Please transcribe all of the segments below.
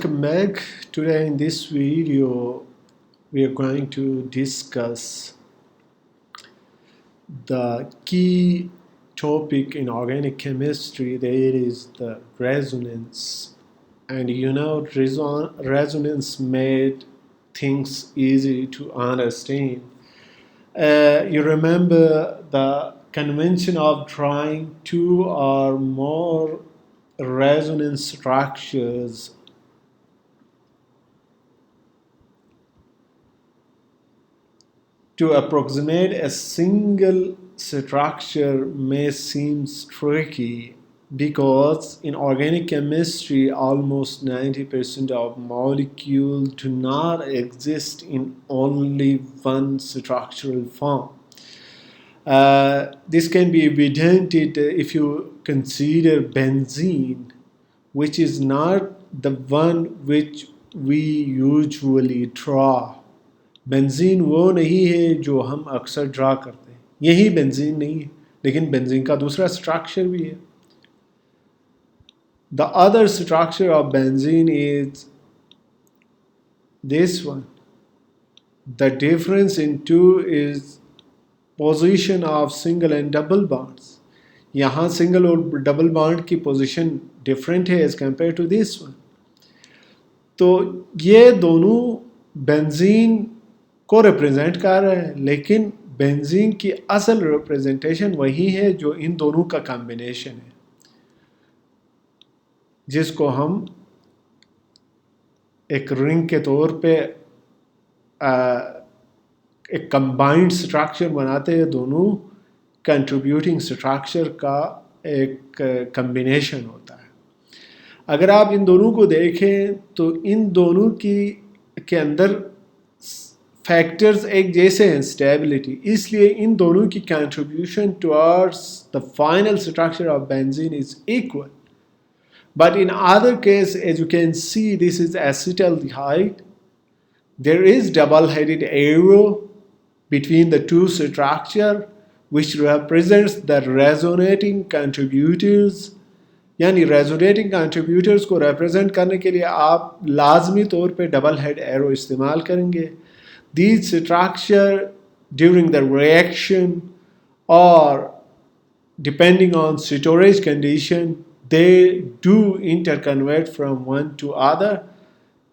Welcome back. Today in this video we are going to discuss the key topic in organic chemistry, that is the resonance. And resonance made things easy to understand. You remember the convention of drawing two or more resonance structures to approximate a single structure may seem tricky because in organic chemistry almost 90% of molecules do not exist in only one structural form. This can be evidented if you consider benzene, which is not the one which we usually draw. Benzene वो नहीं है जो हम अक्सर draw करते हैं, यही benzene नहीं है, लेकिन बेंजीन का दूसरा स्ट्रक्चर भी है. The other structure of benzene is this one. The difference in two is position of single and double bonds. यहाँ सिंगल और डबल बॉन्ड की पोजीशन डिफरेंट है as compare to this one. तो ये दोनों बेंजीन को रिप्रेजेंट कर रहे हैं, लेकिन बेंजीन की असल रिप्रेजेंटेशन वही है जो इन दोनों का कॉम्बिनेशन है, जिसको हम एक रिंग के तौर पे एक कंबाइंड स्ट्रक्चर बनाते हैं. दोनों कंट्रीब्यूटिंग स्ट्रक्चर का एक कॉम्बिनेशन होता है. अगर आप इन दोनों को देखें तो इन दोनों के अंदर फैक्टर्स एक जैसे हैं, स्टेबिलिटी, इसलिए इन दोनों की contribution towards the final structure of benzene is equal. But in other case, as you can see, this is acetaldehyde. There is double-headed arrow between the two structure, which represents the resonating contributors. यानी resonating contributors को represent करने के लिए आप लाजमी तौर पे double-head arrow इस्तेमाल करेंगे. These structure during the reaction or depending on storage condition, they do interconvert from one to other.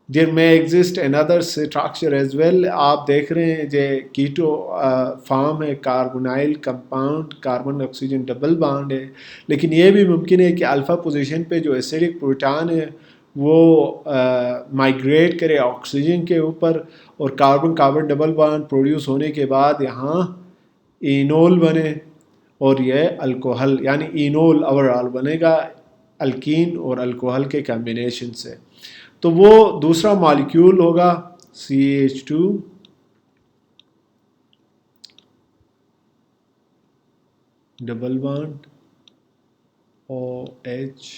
There may exist another structure as well. आप देख रहे हैं जो कीटो फॉर्म है, carbonyl compound, carbon oxygen double bond है, लेकिन ये भी मुमकिन है कि अल्फा पोजीशन पे जो एसिडिक प्रोटॉन है वो माइग्रेट करे ऑक्सीजन के ऊपर और carbon carbon double bond produce होने के बाद यहाँ इनोल बने और ये अल्कोहल यानी इनोल ओवरऑल बनेगा अल्कीन और अल्कोहल के कॉम्बिनेशन से. तो वो दूसरा मॉलिक्यूल होगा CH2 double bond OH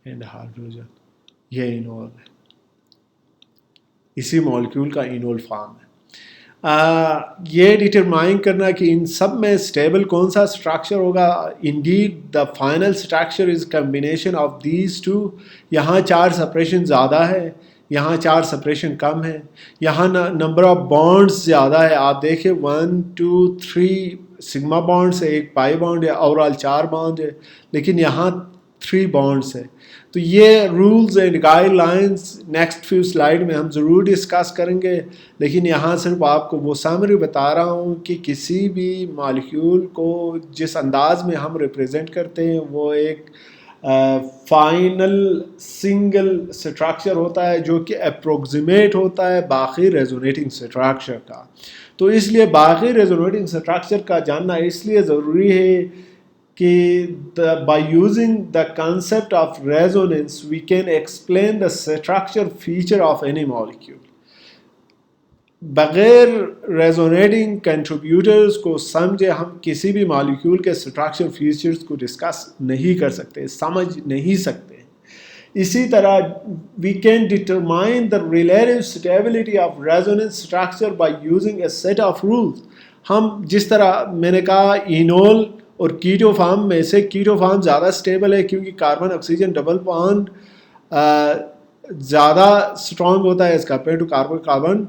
and hydrogen. ये इनोल है, इसी मॉलिक्यूल का इनोल फॉर्म है. ये डिटरमाइन करना कि इन सब में स्टेबल कौन सा स्ट्रक्चर होगा. Indeed the final structure is combination of these two. यहाँ 4 सेपरेशन ज़्यादा है, यहाँ 4 सेपरेशन कम है, यहाँ नंबर ऑफ बॉन्ड्स ज़्यादा है. आप देखें 1 2 3 सिग्मा बॉन्ड्स है, एक पाई बॉन्ड है, ओवरऑल 4 बॉन्ड है, लेकिन यहाँ 3 बॉन्ड्स है. तो ये rules and guidelines next few slide में हम ज़रूर डिस्कस करेंगे, लेकिन यहाँ सिर्फ आपको वो समरी बता रहा हूँ कि किसी भी मॉलिक्यूल को जिस अंदाज में हम रिप्रेजेंट करते हैं वो एक फाइनल सिंगल स्ट्रक्चर होता है जो कि अप्रोक्सीमेट होता है बाकी रेजोनेटिंग स्ट्रक्चर का. तो इसलिए बाकी रेजोनेटिंग स्ट्रक्चर का जानना इसलिए ज़रूरी है कि by using the concept of resonance we can explain the structure feature of any molecule. बगैर रेजोनेटिंग कंट्रीब्यूटर्स को समझे हम किसी भी मॉलिक्यूल के स्ट्रक्चर फीचर्स को डिस्कस नहीं कर सकते, समझ नहीं सकते. इसी तरह we can determine the relative stability of resonance structure by using a set of rules. हम जिस तरह मैंने कहा इनोल और कीटो फार्म में से कीटो फार्म ज़्यादा स्टेबल है क्योंकि कार्बन ऑक्सीजन डबल बॉन्ड ज़्यादा स्ट्रॉन्ग होता है as compare to carbon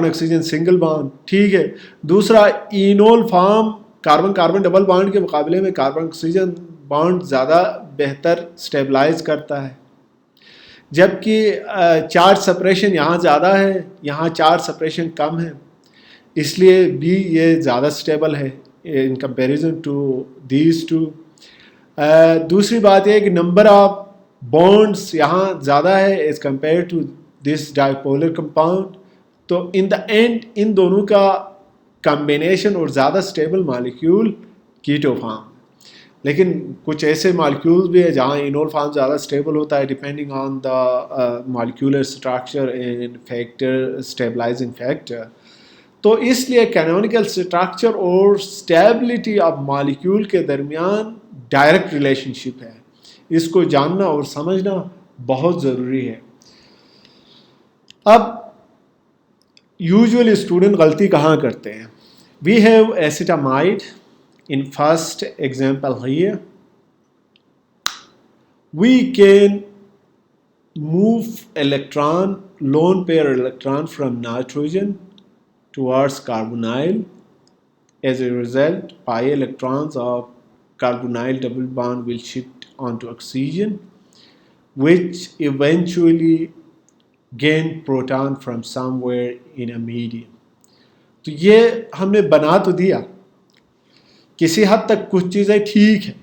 oxygen single bond, ठीक है। दूसरा enol form carbon carbon double bond के मुकाबले में कार्बन ऑक्सीजन बॉन्ड ज़्यादा बेहतर स्टेबलाइज करता है, जबकि चार्ज सेपरेशन यहाँ ज़्यादा है, यहाँ चार्ज सेपरेशन कम है, इसलिए भी ये ज़्यादा स्टेबल है in comparison to these two. दूसरी बात यह है कि नंबर ऑफ बॉन्ड्स यहाँ ज़्यादा है as compare to this dipolar compound. तो इन द एंड इन दोनों का कॉम्बिनेशन और ज़्यादा स्टेबल मॉलिक्यूल कीटो फार्म। लेकिन कुछ ऐसे मॉलिक्यूल्स भी है जहाँ इनोल फार्म ज़्यादा स्टेबल होता है depending on the molecular structure and factor stabilizing factor. तो इसलिए कैनोनिकल स्ट्रक्चर और स्टेबिलिटी ऑफ मॉलिक्यूल के दरमियान डायरेक्ट रिलेशनशिप है, इसको जानना और समझना बहुत ज़रूरी है। अब यूजुअली स्टूडेंट गलती कहाँ करते हैं? We have acetamide in first example here. We can move electron, lone pair electron from nitrogen towards carbonyl. As a result, pi electrons of carbonyl double bond will shift onto oxygen, which eventually gain proton from somewhere in a medium. तो ये हमने बना तो दिया, किसी हद तक कुछ चीज़ें ठीक है,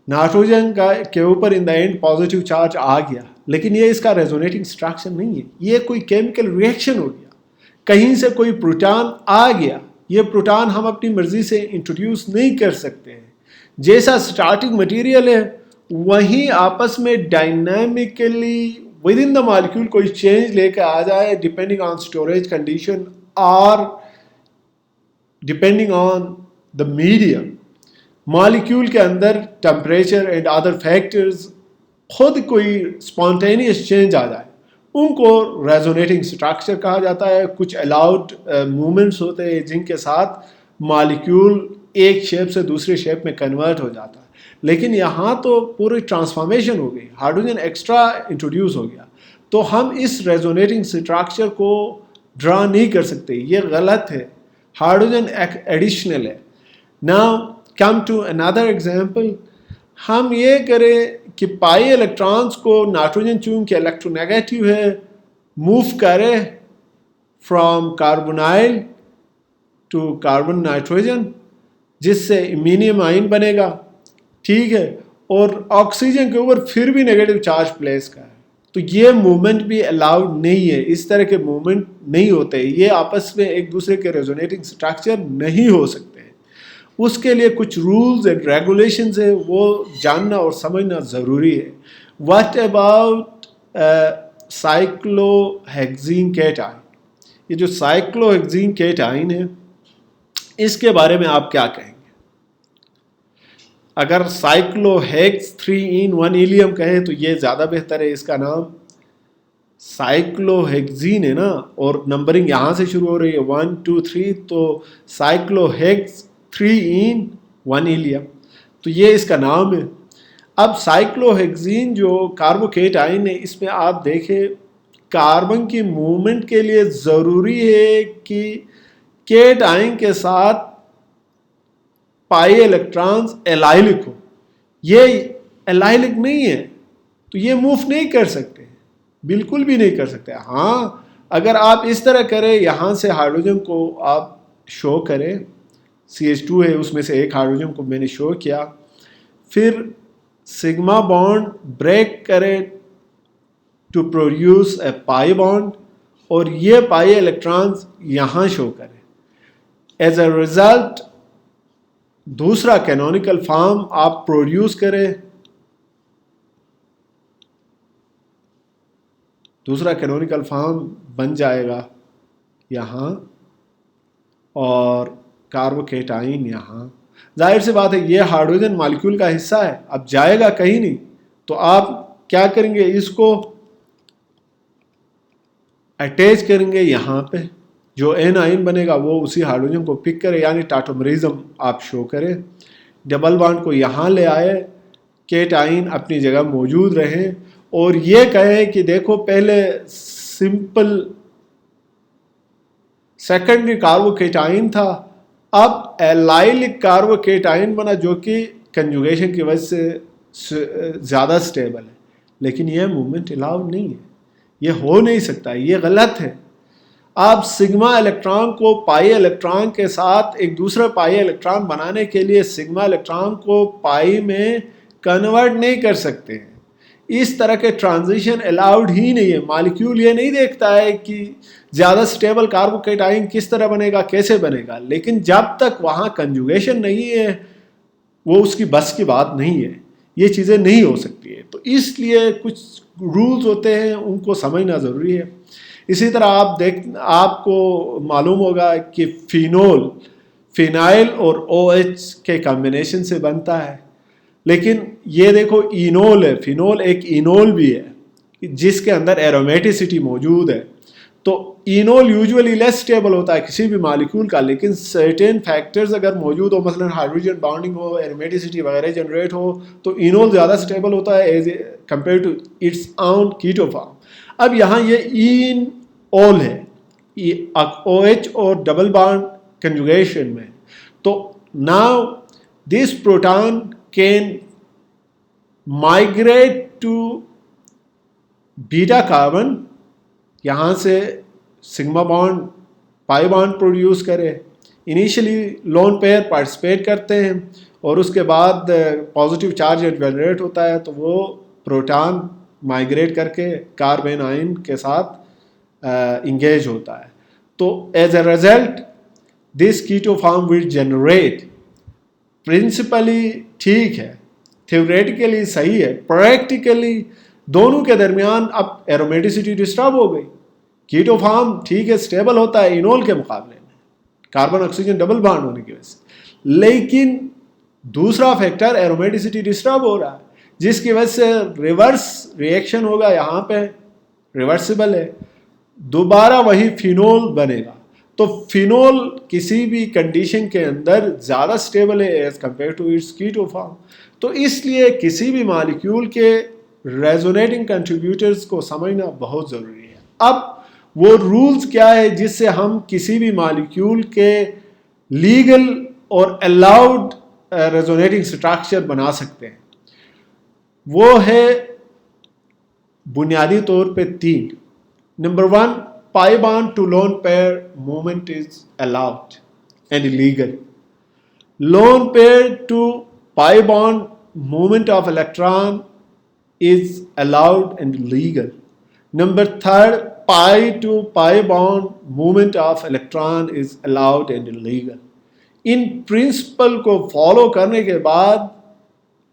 नाइट्रोजन का के ऊपर in the end positive charge आ गया, लेकिन ये इसका रेजोनेटिंग स्ट्रक्चर नहीं है, ये कोई केमिकल रिएक्शन हो गया, कहीं से कोई प्रोटॉन आ गया। ये प्रोटॉन हम अपनी मर्जी से इंट्रोड्यूस नहीं कर सकते हैं, जैसा स्टार्टिंग मटेरियल है वहीं आपस में dynamically with in the molecule कोई चेंज लेकर आ जाए डिपेंडिंग ऑन स्टोरेज कंडीशन और depending on the medium. Molecule के अंदर टेम्परेचर एंड अदर फैक्टर्स खुद कोई स्पॉन्टेनियस चेंज आ जाए, उनको रेजोनेटिंग स्ट्रक्चर कहा जाता है। कुछ अलाउड मूवमेंट्स होते हैं जिनके साथ मॉलिक्यूल एक शेप से दूसरे शेप में कन्वर्ट हो जाता है, लेकिन यहाँ तो पूरी ट्रांसफॉर्मेशन हो गई, हाइड्रोजन एक्स्ट्रा इंट्रोड्यूस हो गया, तो हम इस रेजोनेटिंग स्ट्रक्चर को ड्रा नहीं कर सकते, ये गलत है, हाइड्रोजन एडिशनल है। Now come to another example. हम ये करें कि पाई इलेक्ट्रॉन्स को नाइट्रोजन चूंकि इलेक्ट्रोनेगेटिव है मूव करे from carbonyl to carbon nitrogen, जिससे इमीनियम आइन बनेगा, ठीक है, और ऑक्सीजन के ऊपर फिर भी नेगेटिव चार्ज प्लेस का है। तो ये मूवमेंट भी अलाउड नहीं है, इस तरह के मूवमेंट नहीं होते, ये आपस में एक दूसरे के रेजोनेटिंग स्ट्रक्चर नहीं हो सकते। उसके लिए कुछ रूल्स एंड रेगुलेशंस है, वो जानना और समझना ज़रूरी है। What about cyclohexene cation? ये जो साइक्लोहेक्सीन केटाइन है इसके बारे में आप क्या कहेंगे? अगर साइक्लोहेक्स 3 in 1 हीलियम कहे तो ये ज़्यादा बेहतर है, इसका नाम साइक्लोहेक्सीन है ना, और नंबरिंग यहाँ से शुरू हो रही है 1 2 3, तो साइक्लोहेक्स 3 in 1 हीलियम, तो ये इसका नाम है। अब साइक्लोहेक्सीन जो कार्बोकेटाइन है, इसमें आप देखें कार्बन की मूवमेंट के लिए ज़रूरी है कि केटाइन के साथ पाई इलेक्ट्रॉन्स एलाइलिक हो, ये एलाइलिक नहीं है तो ये मूव नहीं कर सकते, बिल्कुल भी नहीं कर सकते। हाँ, अगर आप इस तरह करें, यहाँ से हाइड्रोजन को आप शो करें, CH2 है उसमें से एक हाइड्रोजन को मैंने शो किया, फिर सिग्मा बॉन्ड ब्रेक करे to produce a pi bond, और ये पाई इलेक्ट्रॉन्स यहाँ शो करें। एज अ रिजल्ट दूसरा कैनोनिकल फॉर्म आप प्रोड्यूस करें, दूसरा कैनोनिकल फॉर्म बन जाएगा यहाँ, और कार्बोकेटाइन यहाँ। जाहिर सी बात है ये हाइड्रोजन मॉलिक्यूल का हिस्सा है, अब जाएगा कहीं नहीं, तो आप क्या करेंगे, इसको अटैच करेंगे यहाँ पे, जो एनाइन बनेगा वो उसी हाइड्रोजन को पिक करे, यानी टाटोमरिज्म आप शो करे। डबल बॉन्ड को यहाँ ले आए, केटाइन अपनी जगह मौजूद रहें, और ये कहें कि देखो पहले सिंपल सेकेंडरी कार्बोकेटाइन था, अब एलाइलिक कार्बोकेटाइन बना जो कि कंजुगेशन की वजह से ज़्यादा स्टेबल है। लेकिन यह मूवमेंट अलाउड नहीं है, यह हो नहीं सकता, ये गलत है। आप सिग्मा इलेक्ट्रॉन को पाई इलेक्ट्रॉन के साथ एक दूसरा पाई इलेक्ट्रॉन बनाने के लिए सिग्मा इलेक्ट्रॉन को पाई में कन्वर्ट नहीं कर सकते हैं। इस तरह के ट्रांजिशन अलाउड ही नहीं है। मॉलिक्यूल ये नहीं देखता है कि ज़्यादा स्टेबल कार्बोकेटाइन किस तरह बनेगा, कैसे बनेगा, लेकिन जब तक वहाँ कंजुगेशन नहीं है वो उसकी बस की बात नहीं है, ये चीज़ें नहीं हो सकती है। तो इसलिए कुछ रूल्स होते हैं, उनको समझना ज़रूरी है। इसी तरह आपको मालूम होगा कि फिनाइल और OH के कॉम्बिनेशन से बनता है, लेकिन ये देखो इनोल है, फिनोल एक इनोल भी है जिसके अंदर एरोमेटिसिटी मौजूद है। तो इनोल यूजुअली लेस स्टेबल होता है किसी भी मॉलिक्यूल का, लेकिन सर्टेन फैक्टर्स अगर मौजूद हो, मसलन हाइड्रोजन बाउंडिंग हो, एरोमेटिसिटी वगैरह जनरेट हो, तो इनोल ज़्यादा स्टेबल होता है as compare to its own keto form. अब यहाँ ये इनोल है, OH और डबल बॉन्ड कंजुगेशन में, तो now this proton can migrate to beta carbon, यहाँ से sigma bond pi bond produce करे। इनिशियली लोन पेयर पार्टिसिपेट करते हैं और उसके बाद पॉजिटिव चार्ज जनरेट होता है, तो वो प्रोटॉन माइग्रेट करके कार्बन आयन के साथ इंगेज होता है। तो as a result this keto form will generate. Principally ठीक है, थ्योरेटिकली सही है, प्रैक्टिकली दोनों के दरमियान अब एरोमेटिसिटी डिस्टर्ब हो गई। कीटो फॉर्म ठीक है स्टेबल होता है इनोल के मुकाबले में, कार्बन ऑक्सीजन डबल बॉन्ड होने की वजह से, लेकिन दूसरा फैक्टर एरोमेटिसिटी डिस्टर्ब हो रहा है, जिसकी वजह से रिवर्स रिएक्शन होगा, यहाँ पे रिवर्सिबल है, दोबारा वही फिनोल बनेगा। तो फिनोल किसी भी कंडीशन के अंदर ज़्यादा स्टेबल है as compare to its keto form. तो इसलिए किसी भी मॉलिक्यूल के रेजोनेटिंग कंट्रीब्यूटर्स को समझना बहुत ज़रूरी है। अब वो रूल्स क्या है जिससे हम किसी भी मॉलिक्यूल के लीगल और अलाउड रेजोनेटिंग स्ट्रक्चर बना सकते हैं, वो है बुनियादी तौर पे 3। Number 1, pi bond to lone pair movement is allowed and illegal. Lone pair to pi bond movement of electron is allowed and legal. Number 3, pi to pi bond movement of electron is allowed and illegal. In principle को follow करने के बाद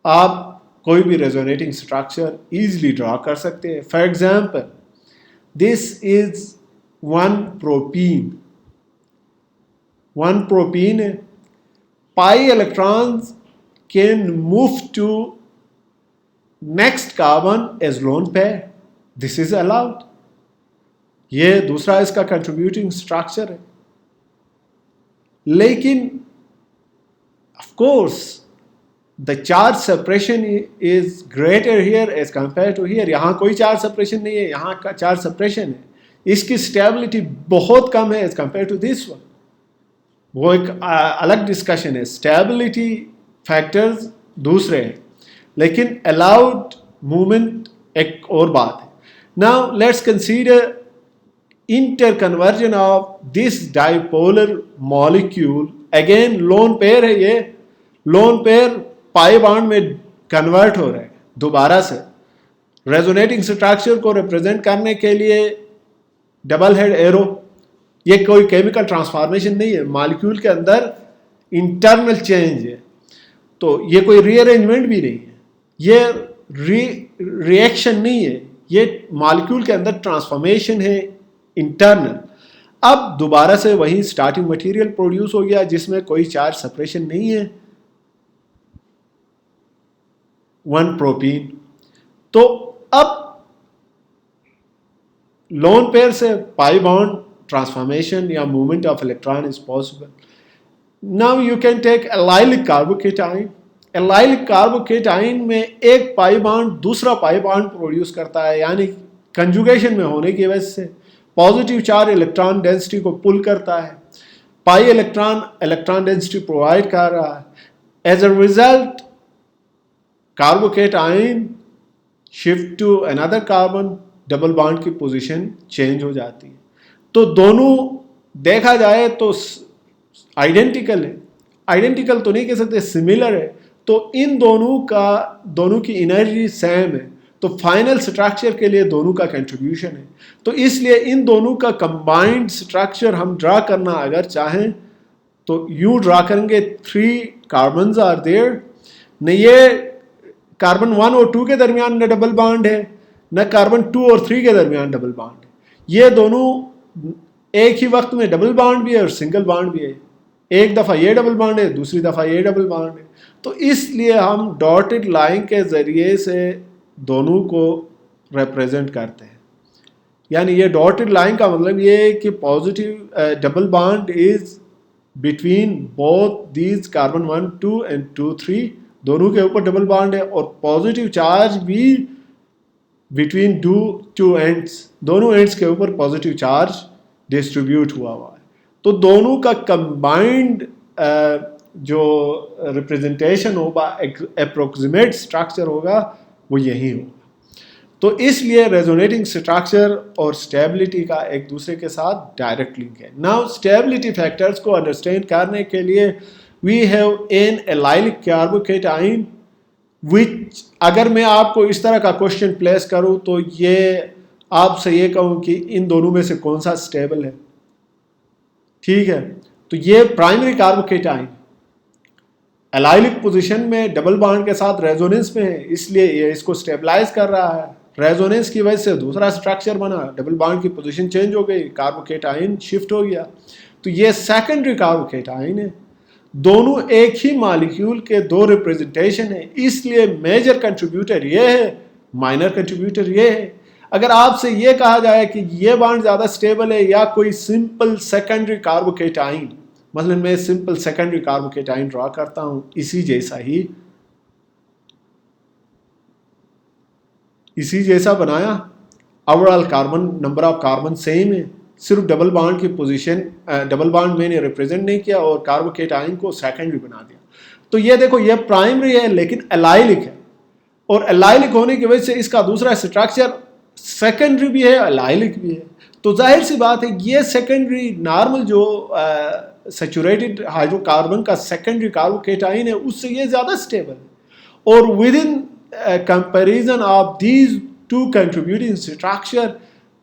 आप कोई भी resonating structure easily draw कर सकते हैं। For example, this is 1-propene. 1-propene, pi electrons can move to next carbon as lone pair. This is allowed. ये दूसरा इसका contributing structure है। लेकिन of course the charge separation is greater here as compared to here. यहाँ कोई charge separation नहीं है, यहाँ का charge separation है। इसकी स्टेबिलिटी बहुत कम है as compare to this one. वो एक अलग डिस्कशन है, स्टेबिलिटी फैक्टर्स दूसरे हैं, लेकिन अलाउड मूवमेंट एक और बात है। Now let's consider inter conversion of this dipolar molecule. Again lone pair है, ये लोन पेयर पाई बॉन्ड में कन्वर्ट हो रहे हैं दोबारा से। रेजोनेटिंग स्ट्रक्चर को रिप्रेजेंट करने के लिए डबल हेड एरो, ये कोई केमिकल ट्रांसफॉर्मेशन नहीं है, मॉलिक्यूल के अंदर इंटरनल चेंज है, तो ये कोई रीअरेंजमेंट भी नहीं है, ये रिएक्शन नहीं है, ये मॉलिक्यूल के अंदर ट्रांसफॉर्मेशन है इंटरनल। अब दोबारा से वही स्टार्टिंग मटेरियल प्रोड्यूस हो गया जिसमें कोई चार्ज सेपरेशन नहीं है, 1-propene। तो अब लोन पेयर से पाई बॉन्ड transformation या movement of electron is possible. Now you can take allylic carbocation. allylic carbocation में एक पाई बॉन्ड दूसरा पाई बॉन्ड प्रोड्यूस करता है, यानी कंजुगेशन में होने की वजह से पॉजिटिव चार्ज इलेक्ट्रॉन डेंसिटी को पुल करता है, पाई इलेक्ट्रॉन डेंसिटी प्रोवाइड कर रहा है। As a result carbocation shift to another carbon, double bond की पोजीशन चेंज हो जाती है। तो दोनों देखा जाए तो आइडेंटिकल है, आइडेंटिकल तो नहीं कह सकते, सिमिलर है। तो इन दोनों की एनर्जी सेम है, तो फाइनल स्ट्रक्चर के लिए दोनों का कंट्रीब्यूशन है। तो इसलिए इन दोनों का कंबाइंड स्ट्रक्चर हम ड्रा करना अगर चाहें तो यूं ड्रा करेंगे, 3 कार्बन्स आर देयर, न ये कार्बन 1 और 2 के दरमियान न डबल बॉन्ड है, न कार्बन 2 और 3 के दरमियान डबल बॉन्ड है। ये दोनों एक ही वक्त में डबल बॉन्ड भी है और सिंगल बॉन्ड भी है। एक दफ़ा ये डबल बॉन्ड है, दूसरी दफ़ा ये डबल बॉन्ड है। तो इसलिए हम डॉटेड लाइन के ज़रिए से दोनों को रिप्रेजेंट करते हैं। यानी ये डॉटेड लाइन का मतलब ये है कि positive double bond is between both these carbon 1, 2 and 2, 3, दोनों के ऊपर डबल बॉन्ड है, और पॉजिटिव चार्ज भी बिटवीन टू एंड्स, दोनों एंड्स के ऊपर पॉजिटिव चार्ज डिस्ट्रीब्यूट हुआ है। तो दोनों का कंबाइंड जो रिप्रेजेंटेशन होगा, अप्रोक्सीमेट स्ट्रक्चर होगा, वो यही होगा। तो इसलिए रेजोनेटिंग स्ट्रक्चर और स्टेबिलिटी का एक दूसरे के साथ डायरेक्ट लिंक है। नाउ स्टेबिलिटी फैक्टर्स को अंडरस्टैंड करने के लिए we have an allylic carbocation which, अगर मैं आपको इस तरह का क्वेश्चन प्लेस करूं तो ये आपसे ये कहूं कि इन दोनों में से कौन सा स्टेबल है, ठीक है, तो ये प्राइमरी कार्बोकेटाइन एलाइलिक पोजीशन में डबल बॉन्ड के साथ रेजोनेंस में है, इसलिए ये इसको स्टेबलाइज कर रहा है। रेजोनेंस की वजह से दूसरा स्ट्रक्चर बना, डबल बॉन्ड की पोजीशन चेंज हो गई, कार्बोकेटाइन शिफ्ट हो गया। तो ये सेकेंडरी कार्बोकेटाइन है। दोनों एक ही मॉलिक्यूल के दो रिप्रेजेंटेशन है, इसलिए मेजर कंट्रीब्यूटर ये है, माइनर कंट्रीब्यूटर ये है। अगर आपसे ये कहा जाए कि ये बॉन्ड ज़्यादा स्टेबल है या कोई सिंपल सेकेंडरी कार्बोकेटाइन, मसलन मैं सिंपल सेकेंडरी कार्बोकेटाइन ड्रा करता हूं, इसी जैसा बनाया, overall carbon number of carbon same है, सिर्फ डबल बॉन्ड की पोजीशन, डबल बॉन्ड मैंने रिप्रेजेंट नहीं किया और कार्बोकेटाइन को सेकेंडरी बना दिया। तो ये देखो, ये प्राइमरी है लेकिन एलाइलिक है, और एलाइलिक होने की वजह से इसका दूसरा स्ट्रक्चर सेकेंडरी भी है, एलाइलिक भी है। तो जाहिर सी बात है ये सेकेंडरी नॉर्मल जो सैचुरेटेड हाइड्रोकार्बन का सेकेंडरी कार्बोकेटाइन है उससे ये ज़्यादा स्टेबल है। और with in comparison of these two contributing structure,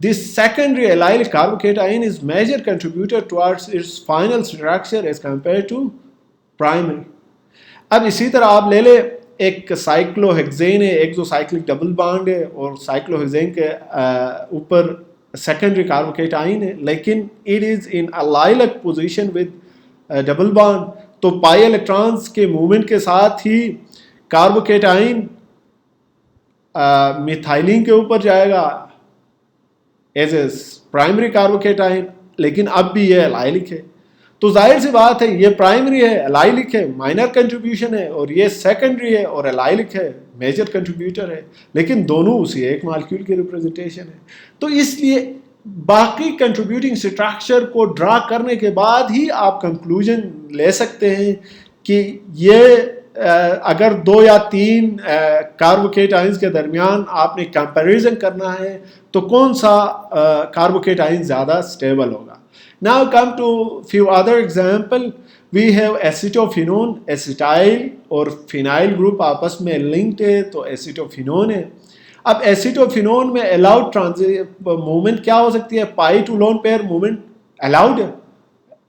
this secondary allylic carbocation is major contributor towards its final structure as compared to primary. अब इसी तरह आप ले ले, एक साइक्लोहेक्सेन है, एक जो साइक्लिक डबल बॉन्ड है, और साइक्लोहेक्सेन के ऊपर सेकेंडरी कार्बोकेटाइन है, लेकिन it is in allylic position with double bond. तो पाई इलेक्ट्रॉन्स के मूवमेंट के साथ ही कार्बोकेटाइन मिथाइलिन के ऊपर जाएगा एज ए प्राइमरी कार्बोकेटाइन, लेकिन अब भी ये एलाइलिक है। तो जाहिर सी बात है ये प्राइमरी है, एलाइलिक है, माइनर कंट्रीब्यूशन है, और ये सेकेंडरी है और एलाइलिक है, मेजर कंट्रीब्यूटर है, लेकिन दोनों उसी एक मॉलिक्यूल की रिप्रेजेंटेशन है। तो इसलिए बाकी कंट्रीब्यूटिंग स्ट्रक्चर को ड्रा करने के बाद ही आप कंक्लूजन ले सकते हैं कि ये अगर 2 या 3 कार्बोकेटाइंस के दरमियान आपने कंपैरिजन करना है तो कौन सा कार्बोकेटाइन ज़्यादा स्टेबल होगा। Now come to few other example, we have acetophenone, acetyl और फिनाइल ग्रुप आपस में लिंक्ड है, तो एसिटोफिनोन है। अब एसिटोफिनोन में अलाउड मूवमेंट क्या हो सकती है, pi to lone pair movement allowed है,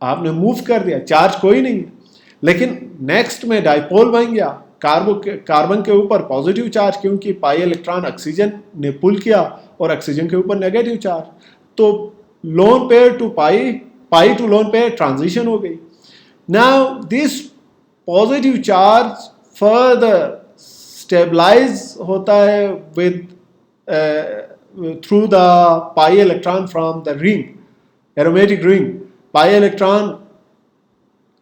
आपने मूव कर दिया, चार्ज कोई नहीं है। लेकिन नेक्स्ट में डाइपोल बन गया, कार्बन के ऊपर पॉजिटिव चार्ज, क्योंकि पाई इलेक्ट्रॉन ऑक्सीजन ने पुल किया और ऑक्सीजन के ऊपर नेगेटिव चार्ज, तो lone pair to pi to lone pair transition हो गई। Now this positive charge further stabilize होता है with through the pi electron from the ring, aromatic ring, pi electron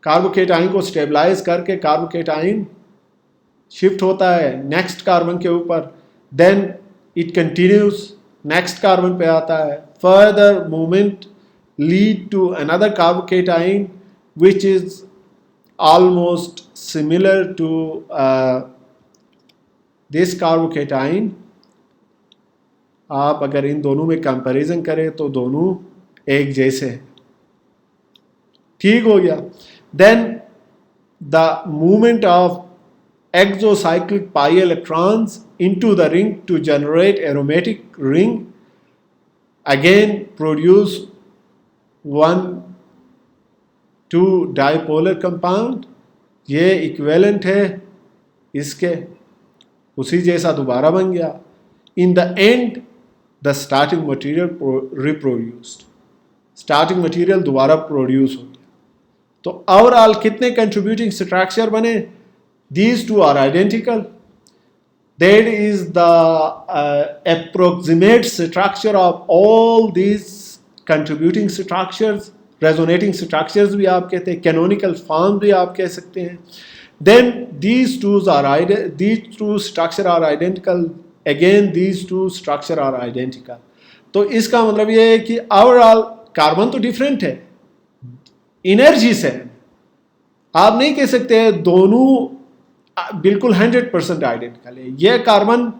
carbocation को स्टेबलाइज करके carbocation shift होता है next carbon के ऊपर, then it continues next carbon पे आता है, further movement lead to another carbocation which is almost similar to this carbocation. आप अगर इन दोनों में कंपैरिजन करें तो दोनों एक जैसे हैं, ठीक हो गया। Then the movement of exocyclic pi electrons into the ring to generate aromatic ring again produce 1,2 dipolar compound। ये इक्विवेलेंट है इसके, उसी जैसा दोबारा बन गया। इन the end the starting material reproduced, starting material दोबारा प्रोड्यूस हो गया। तो ओवरऑल कितने कंट्रीब्यूटिंग स्ट्रक्चर बने? These two are identical. That is the approximate structure of all these contributing structures, resonating structures भी आप कहते हैं, canonical form भी आप कह सकते हैं। Then these two structure are identical. Again these two structure are identical. तो इसका मतलब ये है कि ओवरऑल कार्बन तो डिफरेंट है, एनर्जी से आप नहीं कह सकते दोनों बिल्कुल 100% आइडेंटिकल है। ये कार्बन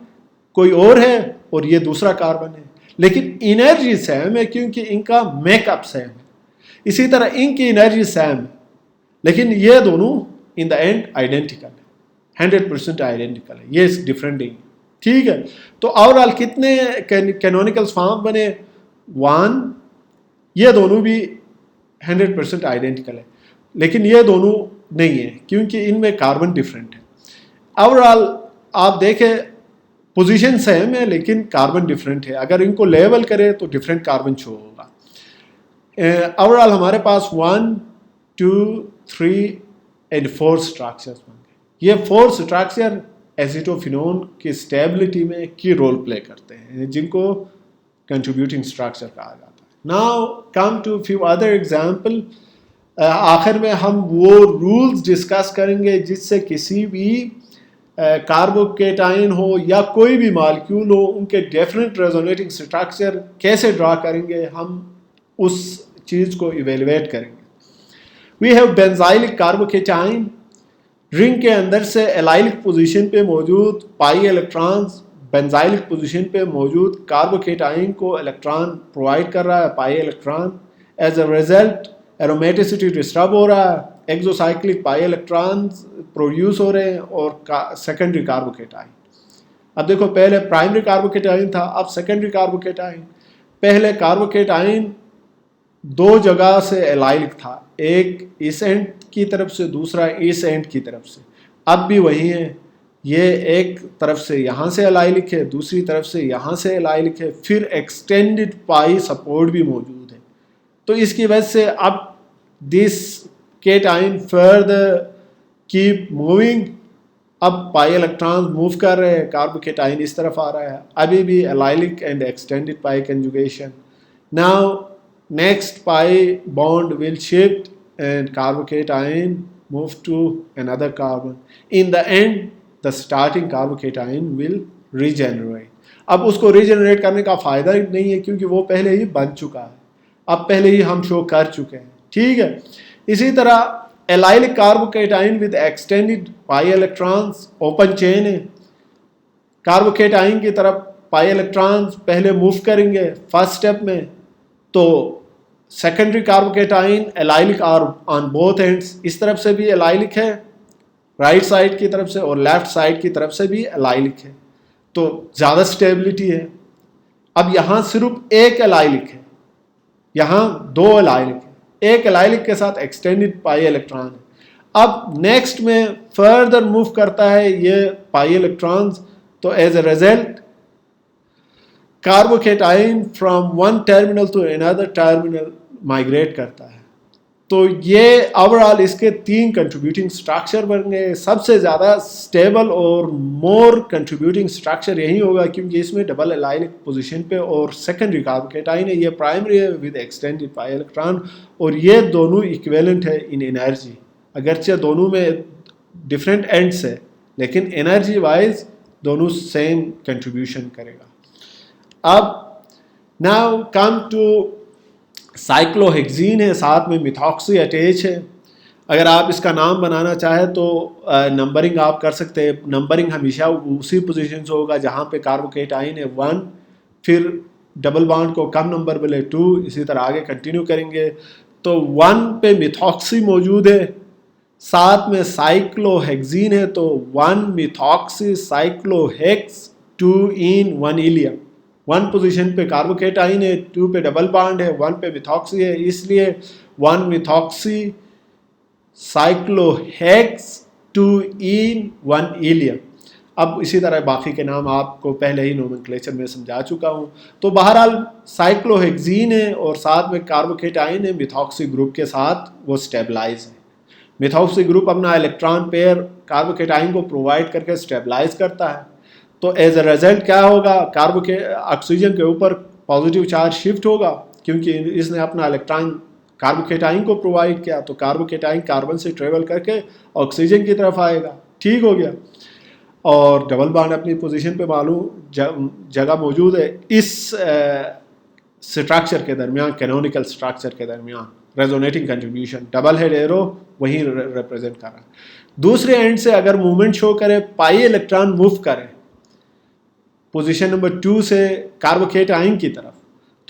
कोई और है और ये दूसरा कार्बन है, लेकिन एनर्जी सेम है क्योंकि इनका मेकअप सेम है। इसी तरह इनकी एनर्जी सेम है, लेकिन ये दोनों इन द एंड आइडेंटिकल है, 100% आइडेंटिकल है, ये डिफरेंट नहीं, ठीक है। तो ओवरऑल कितने कैनोनिकल फॉर्म बने? 1। ये दोनों भी 100% आइडेंटिकल है, लेकिन ये दोनों नहीं है क्योंकि इनमें कार्बन डिफरेंट है। ओवरऑल आप देखें पोजीशन सेम है लेकिन कार्बन डिफरेंट है, अगर इनको लेवल करें तो डिफरेंट कार्बन शो होगा। ओवरऑल हमारे पास 1, 2, 3 and 4 स्ट्रक्चर्स बन गए। ये 4 स्ट्रक्चर एसिटोफिनोन की स्टेबिलिटी में की रोल प्ले करते हैं, जिनको कंट्रीब्यूटिंग स्ट्रक्चर कहा जाता है। Now come to few other example. आखिर में हम वो रूल्स डिस्कस करेंगे जिससे किसी भी कार्बोकेटाइन हो या कोई भी मॉलिक्यूल हो, उनके डिफरेंट रेजोनेटिंग स्ट्रक्चर कैसे ड्रा करेंगे, हम उस चीज़ को इवेलुएट करेंगे। We have benzylic carbocation, ring के अंदर से एलाइलिक पोजीशन पे मौजूद पाई इलेक्ट्रॉन्स बेंजाइलिक पोजीशन पे मौजूद कार्बोकेटाइन को इलेक्ट्रॉन प्रोवाइड कर रहा है, pi electron. As a result aromaticity disturb हो रहा है, एक्सोसाइक्लिक पाई इलेक्ट्रॉन्स प्रोड्यूस हो रहे हैं और सेकेंडरी कार्बोकेटाइन। अब देखो पहले प्राइमरी कार्बोकेटाइन था, अब सेकेंडरी कार्बोकेटाइन। पहले कार्बोकेटाइन 2 जगह से एलाइलिक था, एक इस एंड की तरफ से, दूसरा इस एंड की तरफ से। अब भी वही है, ये एक तरफ से यहाँ से एलाइलिक है, दूसरी तरफ से यहाँ से एलाइलिक है, फिर एक्सटेंडेड पाई सपोर्ट भी मौजूद है। तो इसकी वजह से अब this cation further keep moving, अब पाई इलेक्ट्रॉन्स मूव कर रहे हैं, कार्बोकेटाइन इस तरफ आ रहा है, अभी भी allylic and extended pi conjugation. Now next pi bond will shift and carbocation move to another carbon. In the end the starting carbocation will regenerate. अब उसको रीजेनरेट करने का फ़ायदा नहीं है क्योंकि वो पहले ही बन चुका है, अब पहले ही हम शो कर चुके हैं, ठीक है। इसी तरह allylic carbocation with extended pi electrons open chain है, कार्बोकेटाइन की तरफ पाई इलेक्ट्रॉन्स पहले मूव करेंगे फर्स्ट स्टेप में, तो secondary carbocation allylic are on both ends, इस तरफ से भी एलाइलिक है राइट साइड की तरफ से और लेफ्ट साइड की तरफ से भी एलाइलिक है, तो ज़्यादा स्टेबिलिटी है। अब यहाँ सिर्फ एक एलाइलिक है, यहाँ 2 एलाइलिक है, एक एलाइलिक के साथ एक्सटेंडेड पाई इलेक्ट्रॉन है। अब नेक्स्ट में फर्दर मूव करता है ये पाई इलेक्ट्रॉन्स, तो as a result carbocation from one terminal to another terminal migrate करता है। तो ये ओवरऑल इसके 3 कंट्रीब्यूटिंग स्ट्रक्चर बन गए। सबसे ज़्यादा स्टेबल और मोर कंट्रीब्यूटिंग स्ट्रक्चर यही होगा क्योंकि इसमें डबल एलाइलिक पोजीशन पे और सेकेंडरी कार्बोकेटाइन है, ये प्राइमरी है विद एक्सटेंडेड पाई इलेक्ट्रॉन, और ये दोनों इक्विवेलेंट है इन एनर्जी। अगरचे दोनों में डिफरेंट एंड्स है लेकिन एनर्जी वाइज दोनों सेम कंट्रीब्यूशन करेगा। अब नाउ कम टू साइक्लोहेक्सीन है, साथ में मिथॉक्सी अटैच है। अगर आप इसका नाम बनाना चाहें तो नंबरिंग आप कर सकते हैं। नंबरिंग हमेशा उसी पोजीशन से होगा जहाँ पे कार्बोकेटाइन है 1, फिर डबल बॉन्ड को कम नंबर मिले 2, इसी तरह आगे कंटिन्यू करेंगे। तो 1 पे मिथॉक्सी मौजूद है, साथ में साइक्लोहेक्सीन है, तो 1 मिथॉक्सी साइक्लोहेक्स 2 इन 1 इलियम। 1 पोजीशन पे कार्बोकेटाइन है, 2 पे डबल बॉन्ड है, 1 पे मिथॉक्सी है, इसलिए 1 मिथॉक्सी साइक्लोहेक्स 2 इन 1 इलियम। अब इसी तरह बाकी के नाम आपको पहले ही नोमेनक्लेचर में समझा चुका हूँ। तो बहरहाल साइक्लोहेक्सीन है और साथ में कार्बोकेटाइन है मिथॉक्सी ग्रुप के साथ, वो स्टेबलाइज है। मिथॉक्सी ग्रुप अपना इलेक्ट्रॉन पेयर कार्बोकेटाइन को प्रोवाइड करके स्टेबलाइज करता है। तो एज अ रिजल्ट क्या होगा, ऑक्सीजन के ऊपर पॉजिटिव चार्ज शिफ्ट होगा क्योंकि इसने अपना इलेक्ट्रॉन कार्बोकेटाइन को प्रोवाइड किया, तो कार्बोकेटाइन कार्बन से ट्रेवल करके ऑक्सीजन की तरफ आएगा। ठीक हो गया। और डबल बॉन्ड अपनी पोजीशन पे मालूम जगह मौजूद है इस स्ट्रक्चर के दरमियान, कैनोनिकल स्ट्रक्चर के दरमियान। Resonating contribution double head arrow वही रिप्रेजेंट कर रहा है। दूसरे एंड से अगर मूवमेंट शो करे, पाई इलेक्ट्रॉन मूव करे पोजीशन नंबर 2 से कार्बोकेटाइन की तरफ,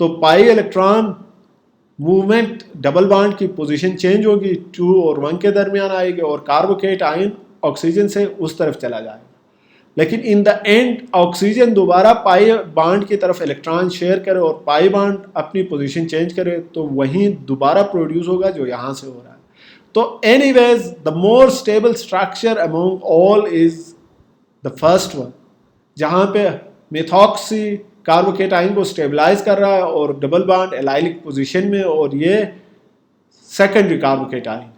तो pi electron movement double bond की पोजीशन चेंज होगी, 2 और 1 के दरमियान आएगी और कार्बोकेटाइन ऑक्सीजन से उस तरफ चला जाएगा। लेकिन इन द एंड ऑक्सीजन दोबारा पाई बॉन्ड की तरफ इलेक्ट्रॉन शेयर करे और पाई बॉन्ड अपनी पोजीशन चेंज करे, तो वहीं दोबारा प्रोड्यूस होगा जो यहाँ से हो रहा है। तो anyways the more stable structure among all is the first one, जहाँ पे मिथॉक्सी कार्बोकेटाइन को स्टेबलाइज कर रहा है और डबल बॉन्ड एलाइलिक पोजीशन में, और ये सेकेंडरी कार्बोकेटाइन,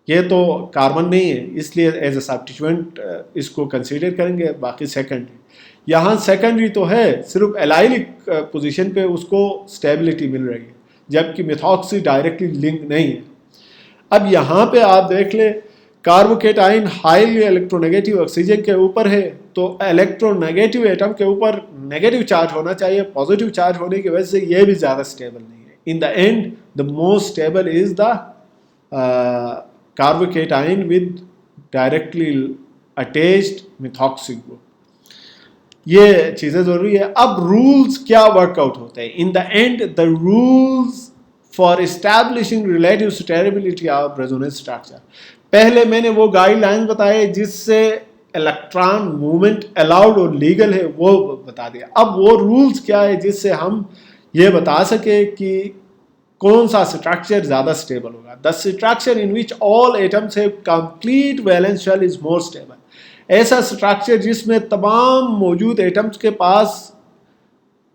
ये तो कार्बन नहीं है इसलिए एज अ सब्स्टिट्यूएंट इसको कंसीडर करेंगे, बाकी सेकेंडरी। यहाँ सेकेंडरी तो है, सिर्फ एलाइलिक पोजीशन पे उसको स्टेबिलिटी मिल रही है, जबकि मिथॉक्सी डायरेक्टली लिंक नहीं है। अब यहाँ पे आप देख ले, कार्बोकेटाइन हाईली इलेक्ट्रोनेगेटिव ऑक्सीजन के ऊपर है, तो इलेक्ट्रोनेगेटिव एटम के ऊपर नेगेटिव चार्ज होना चाहिए, पॉजिटिव चार्ज होने की वजह से ये भी ज़्यादा स्टेबल नहीं है। इन the end the most stable is the carbocation with directly attached methoxy group. ये चीज़ें ज़रूरी है। अब रूल्स क्या वर्कआउट होते हैं इन the end, the rules for establishing relative stability of resonance structure. पहले मैंने वो गाइडलाइंस बताए जिससे इलेक्ट्रॉन मूवमेंट अलाउड और लीगल है, वो बता दिया। अब वो रूल्स क्या है जिससे हम ये बता सके कि कौन सा स्ट्रक्चर ज़्यादा स्टेबल होगा। The structure in which all atoms have complete valence shell is more stable. ऐसा स्ट्रक्चर जिसमें तमाम मौजूद एटम्स के पास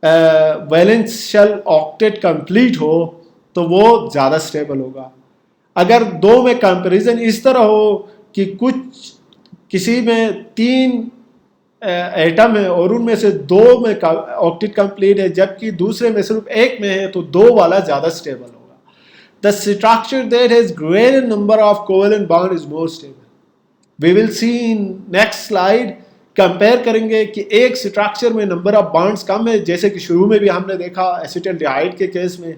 वैलेंस शेल ऑक्टेट कंप्लीट हो, तो वो ज़्यादा स्टेबल होगा। अगर दो में कंपैरिजन इस तरह हो कि किसी में 3 एटम है और उनमें से 2 में ऑक्टेट कंप्लीट है जबकि दूसरे में सिर्फ 1 में है, तो 2 वाला ज़्यादा स्टेबल होगा। The structure that has greater number of covalent bond is more stable. We will see in next slide, compare करेंगे कि एक स्ट्रक्चर में नंबर ऑफ बॉन्ड्स कम है, जैसे कि शुरू में भी हमने देखा एसिटाल्डिहाइड के केस में,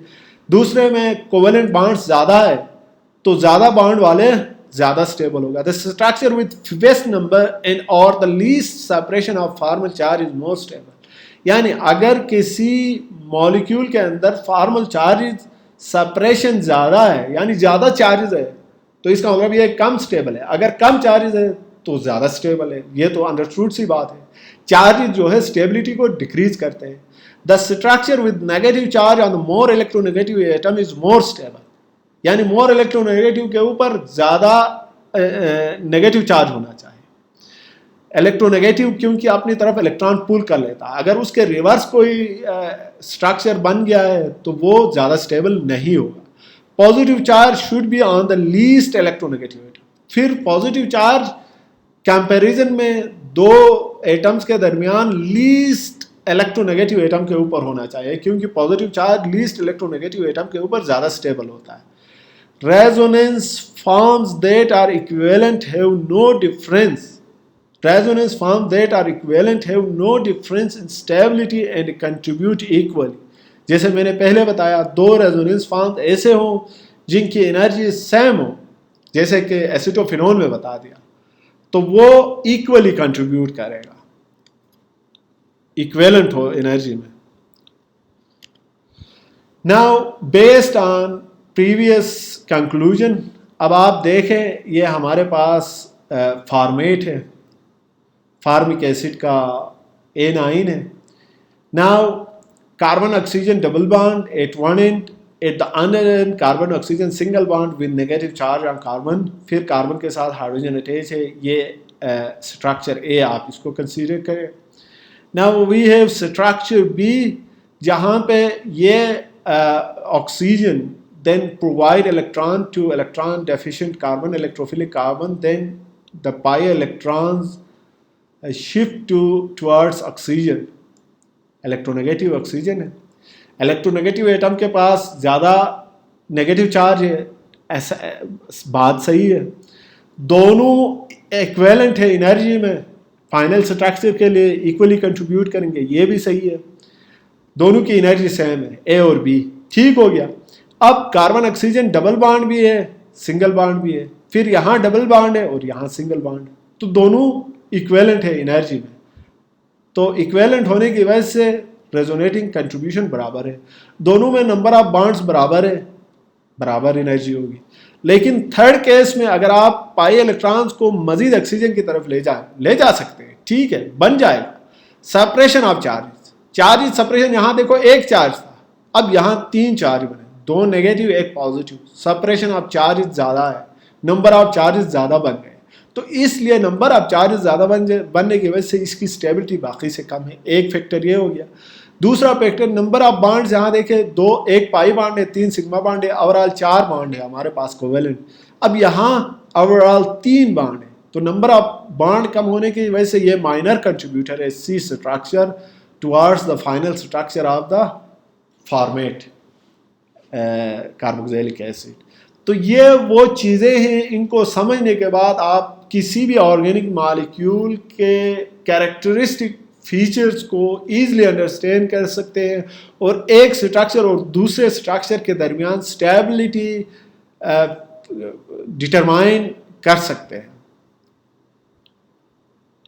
दूसरे में कोवेलेंट बॉन्ड्स ज़्यादा है, तो ज़्यादा बॉन्ड वाले ज़्यादा स्टेबल होगा। The structure with fewest number and और the least separation of formal charge is more stable. यानी अगर किसी मॉलिक्यूल के अंदर फॉर्मल चार्ज सेपरेशन ज़्यादा है, यानी ज़्यादा चार्जेस है, तो इसका मतलब ये कम स्टेबल है। अगर कम चार्जेस है तो ज़्यादा स्टेबल है। ये तो अंडरस्टूड सी बात है। चार्जेस जो है स्टेबिलिटी को डिक्रीज करते हैं। The structure with negative charge on the more electronegative atom is more stable. यानी मोर इलेक्ट्रोनेगेटिव के ऊपर ज़्यादा नेगेटिव चार्ज होना चाहिए। इलेक्ट्रोनेगेटिव क्योंकि अपनी तरफ इलेक्ट्रॉन पुल कर लेता है, अगर उसके रिवर्स कोई स्ट्रक्चर बन गया है तो वो ज़्यादा स्टेबल नहीं होगा। Positive charge should be on the least electronegative atom. फिर पॉजिटिव चार्ज कंपैरिजन में दो एटम्स के दरमियान लीस्ट इलेक्ट्रोनेगेटिव एटम के ऊपर होना चाहिए, क्योंकि positive charge least electronegative atom के ऊपर ज़्यादा स्टेबल होता है। Resonance forms that are equivalent have no difference, resonance forms that are equivalent have no difference in stability and contribute equally। जैसे मैंने पहले बताया, दो रेजोनेंस फॉर्म्स ऐसे हों जिनकी एनर्जी सेम हो, जैसे कि एसिटोफिनोल में बता दिया, तो वो इक्वली कंट्रीब्यूट करेगा, इक्विवेलेंट हो एनर्जी में। Now based on previous conclusion, अब आप देखें ये हमारे पास फॉर्मेट है, फार्मिक एसिड का A9 है। Now carbon oxygen double bond at one end, at the other end carbon oxygen single bond with negative charge on carbon, फिर कार्बन के साथ हाइड्रोजन अटैच है, ये स्ट्रक्चर A आप इसको कंसीडर करें। Now we have structure B, जहाँ पे ये oxygen then provide electron to electron deficient carbon, electrophilic carbon, then the pi electrons shift towards oxygen, electronegative oxygen है। इलेक्ट्रोनेगेटिव एटम के पास ज़्यादा नेगेटिव चार्ज है, ऐसा बात सही है। दोनों इक्विवेलेंट है एनर्जी में, फाइनल स्ट्रक्चर के लिए इक्वली कंट्रीब्यूट करेंगे, ये भी सही है। दोनों की एनर्जी सेम है, ए और बी, ठीक हो गया। अब कार्बन ऑक्सीजन डबल बॉन्ड भी है, सिंगल बॉन्ड भी है, फिर यहाँ डबल बॉन्ड है और यहाँ सिंगल बॉन्ड, तो दोनों इक्विवेलेंट है एनर्जी में। तो इक्विवेलेंट होने की वजह से रेजोनेटिंग कंट्रीब्यूशन बराबर है, दोनों में नंबर ऑफ बॉन्ड्स बराबर है, बराबर एनर्जी होगी। लेकिन थर्ड केस में अगर आप पाई इलेक्ट्रॉन्स को मजीद ऑक्सीजन की तरफ ले जा सकते हैं, ठीक है, बन जाएगा। सेपरेशन ऑफ चार्जेस सेपरेशन, यहाँ देखो एक चार्ज था, अब यहाँ तीन चार्ज बने, दो नेगेटिव एक पॉजिटिव, सेपरेशन ऑफ चार्जेस ज़्यादा है, नंबर ऑफ चार्जेस ज़्यादा बन गए, तो इसलिए नंबर ऑफ चार्जेस ज़्यादा बनने की वजह से इसकी स्टेबिलिटी बाकी से कम है। एक फैक्टर ये हो गया। दूसरा फैक्टर नंबर ऑफ बॉन्ड्स, यहाँ देखें दो, एक पाई बॉन्ड है, तीन सिग्मा बॉन्ड है, ओवरऑल 4 बॉन्ड है हमारे पास कोवेलेंट। अब यहाँ ओवरऑल 3 बॉन्ड है, तो नंबर ऑफ बॉन्ड कम होने की वजह से ये माइनर कंट्रीब्यूटर है C structure towards the final structure of the formate carboxylic acid. तो ये वो चीज़ें हैं, इनको समझने के बाद आप किसी भी ऑर्गेनिक मॉलिक्यूल के कैरेक्टरिस्टिक फीचर्स को ईजिली अंडरस्टैंड कर सकते हैं और एक स्ट्रक्चर और दूसरे स्ट्रक्चर के दरमियान स्टेबिलिटी डिटरमाइन कर सकते हैं।